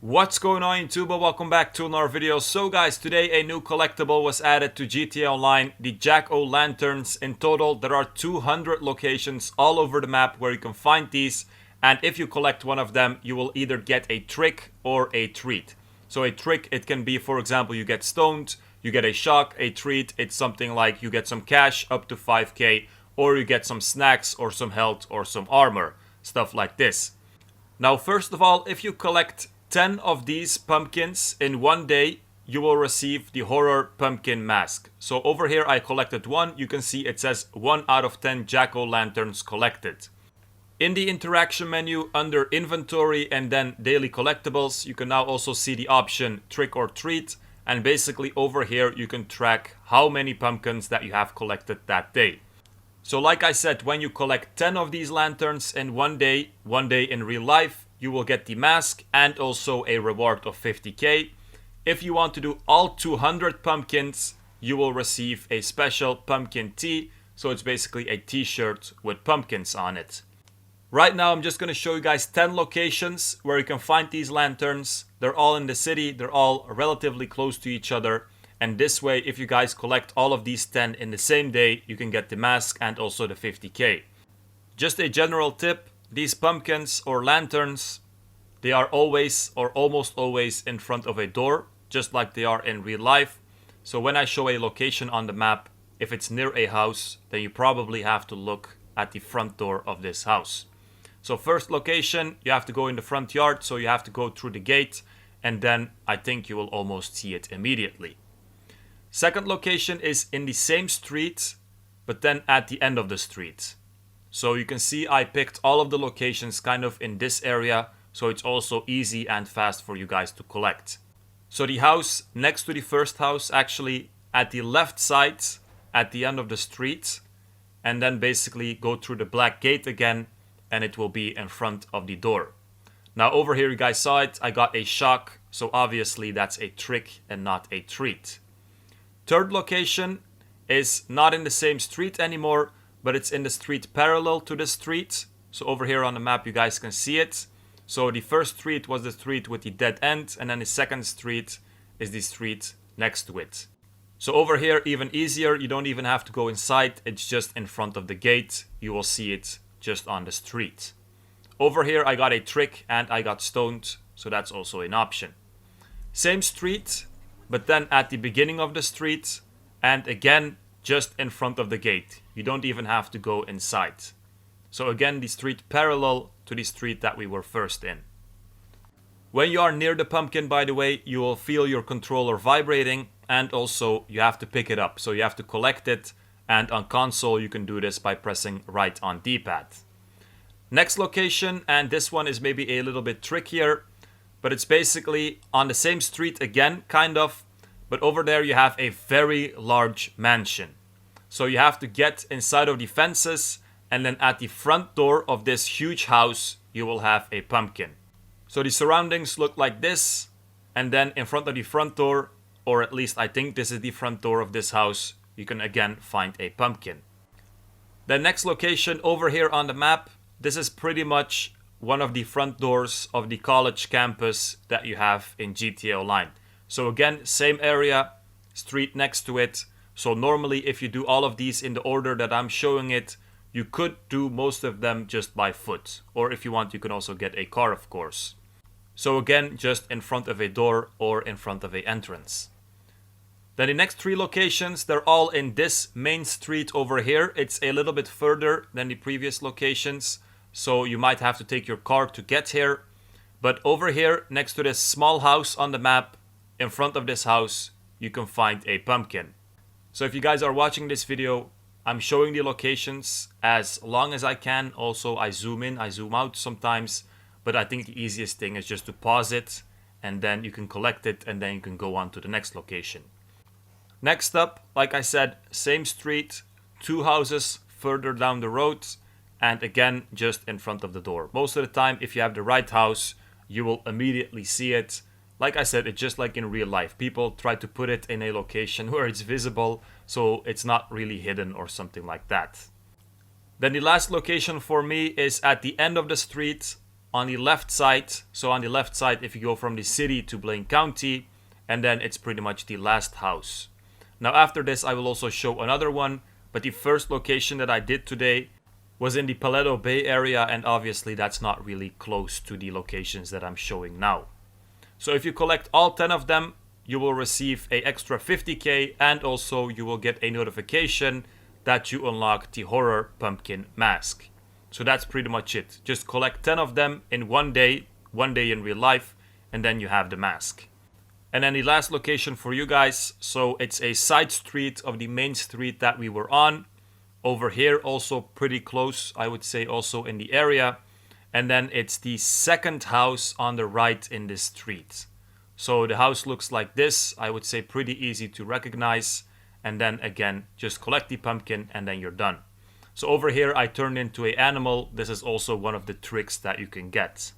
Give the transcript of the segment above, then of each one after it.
What's going on YouTube? Welcome back to another video. So guys, today a new collectible was added to GTA Online, the Jack-O-Lanterns. In total, there are 200 locations all over the map where you can find these. And if you collect one of them, you will either get a trick or a treat. So a trick, it can be, for example, you get stoned, you get a shock. A treat, it's something like you get some cash up to 5k, or you get some snacks or some health or some armor. Stuff like this. Now, first of all, if you collect 10 of these pumpkins in one day, you will receive the horror pumpkin mask. So over here I collected one. You can see it says 1 out of 10 Jack-O-Lanterns collected. In the interaction menu under inventory and then daily collectibles, you can now also see the option trick or treat. And basically over here you can track how many pumpkins that you have collected that day. So like I said, when you collect 10 of these lanterns in one day in real life, you will get the mask and also a reward of 50k. If you want to do all 200 pumpkins, you will receive a special pumpkin tee. So it's basically a t-shirt with pumpkins on it. Right now I'm just going to show you guys 10 locations where you can find these lanterns. They're all in the city. They're all relatively close to each other. And this way, if you guys collect all of these 10 in the same day, you can get the mask and also the 50k. Just a general tip. These pumpkins or lanterns, they are always or almost always in front of a door, just like they are in real life. So when I show a location on the map, if it's near a house, then you probably have to look at the front door of this house. So first location, you have to go in the front yard, so you have to go through the gate, and then I think you will almost see it immediately. Second location is in the same street, but then at the end of the street. So you can see I picked all of the locations kind of in this area, so it's also easy and fast for you guys to collect. So the house next to the first house, actually at the left side, at the end of the street, and then basically go through the black gate again, and it will be in front of the door. Now over here you guys saw it, I got a shock, so obviously that's a trick and not a treat. Third location is not in the same street anymore, but it's in the street parallel to the street. So over here on the map you guys can see it. So the first street was the street with the dead end, and then the second street is the street next to it. So over here even easier, you don't even have to go inside, it's just in front of the gate. You will see it just on the street. Over here I got a trick and I got stoned, so that's also an option. Same street, but then at the beginning of the street, and again just in front of the gate. You don't even have to go inside. So again, the street parallel to the street that we were first in. When you are near the pumpkin, by the way, you will feel your controller vibrating, and also you have to pick it up. So you have to collect it, and on console you can do this by pressing right on D-pad. Next location, and this one is maybe a little bit trickier, but it's basically on the same street again, kind of. But over there you have a very large mansion. So you have to get inside of the fences, and then at the front door of this huge house, you will have a pumpkin. So the surroundings look like this, and then in front of the front door, or at least I think this is the front door of this house, you can again find a pumpkin. The next location over here on the map, this is pretty much one of the front doors of the college campus that you have in GTA Online. So again, same area, street next to it. So normally if you do all of these in the order that I'm showing it, you could do most of them just by foot. Or if you want, you can also get a car, of course. So again, just in front of a door or in front of an entrance. Then the next three locations, they're all in this main street over here. It's a little bit further than the previous locations, so you might have to take your car to get here. But over here, next to this small house on the map, in front of this house, you can find a pumpkin. So if you guys are watching this video, I'm showing the locations as long as I can. Also, I zoom in, I zoom out sometimes. But I think the easiest thing is just to pause it, and then you can collect it, and then you can go on to the next location. Next up, like I said, same street, two houses further down the road, and again, just in front of the door. Most of the time, if you have the right house, you will immediately see it. Like I said, it's just like in real life. People try to put it in a location where it's visible, so it's not really hidden or something like that. Then the last location for me is at the end of the street, on the left side. So on the left side, if you go from the city to Blaine County, and then it's pretty much the last house. Now after this, I will also show another one, but the first location that I did today was in the Paleto Bay area, and obviously that's not really close to the locations that I'm showing now. So if you collect all 10 of them, you will receive an extra 50k, and also you will get a notification that you unlock the horror pumpkin mask. So that's pretty much it. Just collect 10 of them in one day in real life, and then you have the mask. And then the last location for you guys, so it's a side street of the main street that we were on. Over here, also pretty close, I would say, also in the area. And then it's the second house on the right in this street. So the house looks like this, I would say pretty easy to recognize. And then again, just collect the pumpkin and then you're done. So over here, I turned into an animal. This is also one of the tricks that you can get.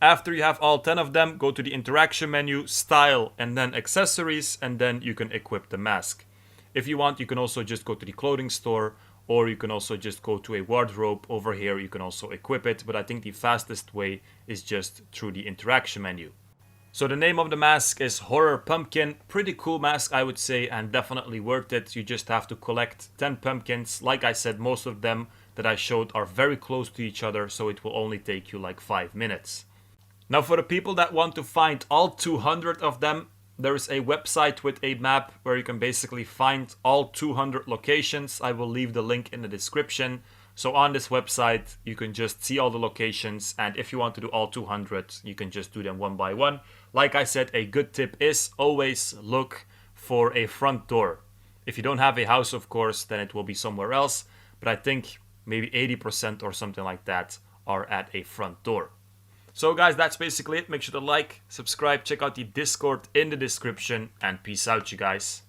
After you have all 10 of them, go to the interaction menu, style, and then accessories, and then you can equip the mask. If you want, you can also just go to the clothing store, or you can also just go to a wardrobe. Over here, you can also equip it, but I think the fastest way is just through the interaction menu. So the name of the mask is Horror Pumpkin. Pretty cool mask, I would say, and definitely worth it. You just have to collect 10 pumpkins. Like I said, most of them that I showed are very close to each other, so it will only take you like 5 minutes. Now for the people that want to find all 200 of them, there is a website with a map where you can basically find all 200 locations. I will leave the link in the description. So on this website, you can just see all the locations, and if you want to do all 200, you can just do them one by one. Like I said, a good tip is always look for a front door. If you don't have a house, of course, then it will be somewhere else. But I think maybe 80% or something like that are at a front door. So guys, that's basically it. Make sure to like, subscribe, check out the Discord in the description, and peace out, you guys.